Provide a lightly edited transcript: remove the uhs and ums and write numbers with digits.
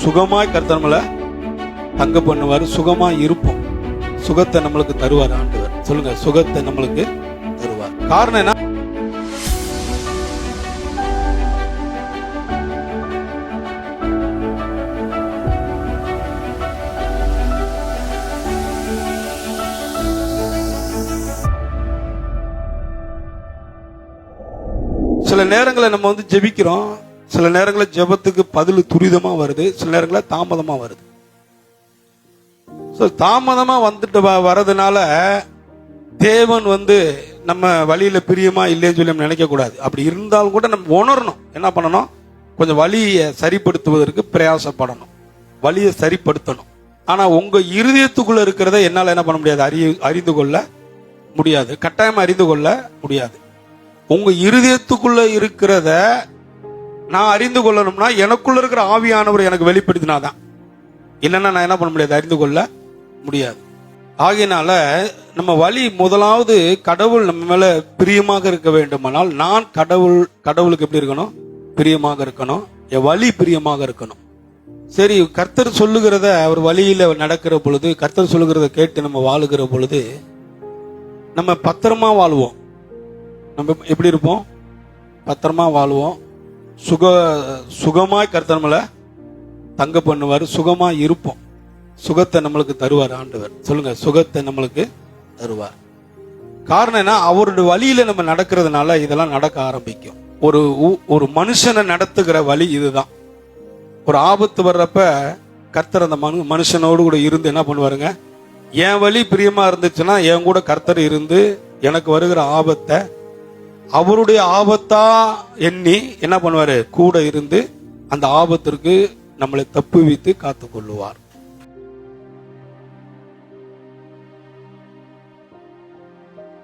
சுகமாய் கர்த்தர் நம்மளை தங்க பண்ணுவார், சுகமாய் இருப்போம். சுகத்தை நம்மளுக்கு தருவார் ஆண்டவர். சொல்லுங்க, சுகத்தை நம்மளுக்கு தருவார். காரணம் என்ன? சில நேரங்களில் நம்ம ஜெபிக்கிறோம், சில நேரங்களில் ஜெபத்துக்கு பதில் துரிதமா வருது, சில நேரங்களில் தாமதமா வருது. தாமதமா வந்துட்டு வரதுனால தேவன் நம்ம வழியில பிரியமா இல்லைன்னு சொல்லி நம்ம நினைக்க கூடாது. அப்படி இருந்தாலும் கூட நம்ம உணரணும். என்ன பண்ணணும்? கொஞ்சம் வழியை சரிப்படுத்துவதற்கு பிரயாசப்படணும், வழியை சரிப்படுத்தணும். ஆனா உங்க இருதயத்துக்குள்ள இருக்கிறத என்னால என்ன பண்ண முடியாது? அறிந்து கொள்ள முடியாது, கட்டாயம் அறிந்து கொள்ள முடியாது. உங்க இருதயத்துக்குள்ள இருக்கிறத நான் அறிந்து கொள்ளணும்னா எனக்குள்ள இருக்கிற ஆவியானவர் எனக்கு வெளிப்படுத்தினாதான். இல்லைன்னா நான் என்ன பண்ண முடியாது? அறிந்து கொள்ள முடியாது. ஆகையினால நம்ம வழி முதலாவது கடவுள் நம்ம மேல பிரியமாக இருக்க வேண்டுமானால் நான் கடவுளுக்கு எப்படி இருக்கணும்? பிரியமாக இருக்கணும். என் வழி பிரியமாக இருக்கணும். சரி, கர்த்தர் சொல்லுகிறத அவர் வழியில நடக்கிற பொழுது, கர்த்தர் சொல்லுகிறத கேட்டு நம்ம வாழுகிற பொழுது நம்ம பத்திரமா வாழ்வோம். நம்ம எப்படி இருப்போம்? பத்திரமா வாழ்வோம். சுகமாய் கர்த்தர் நம்மளை தங்க பண்ணுவார், சுகமாய் இருப்போம். சுகத்தை நம்மளுக்கு தருவார் ஆண்டவர். சொல்லுங்க, சுகத்தை நம்மளுக்கு தருவார். காரணம் என்ன? அவருடைய வழியில நம்ம நடக்கிறதுனால இதெல்லாம் நடக்க ஆரம்பிக்கும். ஒரு மனுஷனை நடத்துகிற வழி இதுதான். ஒரு ஆபத்து வர்றப்ப கர்த்தர் அந்த மனுஷனோடு கூட இருந்து என்ன பண்ணுவாருங்க? என் வழி பிரியமா இருந்துச்சுன்னா என் கூட கர்த்தர் இருந்து எனக்கு வருகிற ஆபத்தை அவருடைய ஆபத்தா எண்ணி என்ன பண்ணுவாரு? கூட இருந்து அந்த ஆபத்திற்கு நம்மளை தப்புவித்து காத்துக் கொள்ளுவார்.